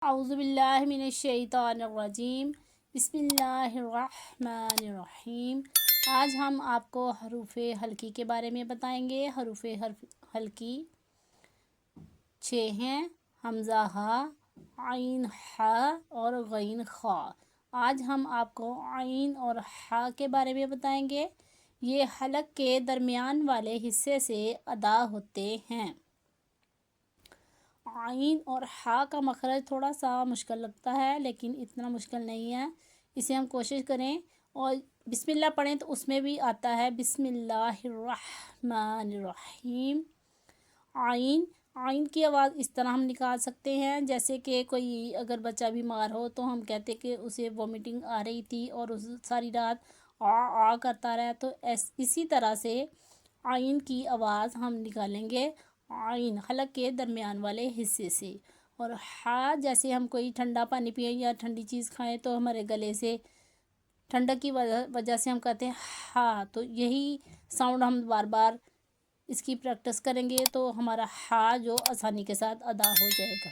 اعوذ باللہ من الشیطان الرجیم، بسم اللہ الرحمن الرحیم۔ آج ہم آپ کو حروف ہلکی کے بارے میں بتائیں گے۔ حروف ہلکی 6 ہیں: حمزہ ہا، عین ہا اور غین خا۔ آج ہم آپ کو عین اور ہا کے بارے میں بتائیں گے۔ یہ حلق کے درمیان والے حصے سے ادا ہوتے ہیں۔ عین اور ہا کا مخرج تھوڑا سا مشکل لگتا ہے، لیکن اتنا مشکل نہیں ہے۔ اسے ہم کوشش کریں اور بسم اللہ پڑھیں تو اس میں بھی آتا ہے بسم اللہ الرحمن الرحیم۔ عین کی آواز اس طرح ہم نکال سکتے ہیں، جیسے کہ کوئی اگر بچہ بیمار ہو تو ہم کہتے کہ اسے وومیٹنگ آ رہی تھی اور اس ساری رات آ کرتا رہا، تو اسی طرح سے عین کی آواز ہم نکالیں گے عین حلق کے درمیان والے حصے سے۔ اور ہا جیسے ہم کوئی ٹھنڈا پانی پئیں یا ٹھنڈی چیز کھائیں تو ہمارے گلے سے ٹھنڈک کی وجہ سے ہم کہتے ہیں ہا، تو یہی ساؤنڈ ہم بار بار اس کی پریکٹس کریں گے تو ہمارا ہا جو آسانی کے ساتھ ادا ہو جائے گا۔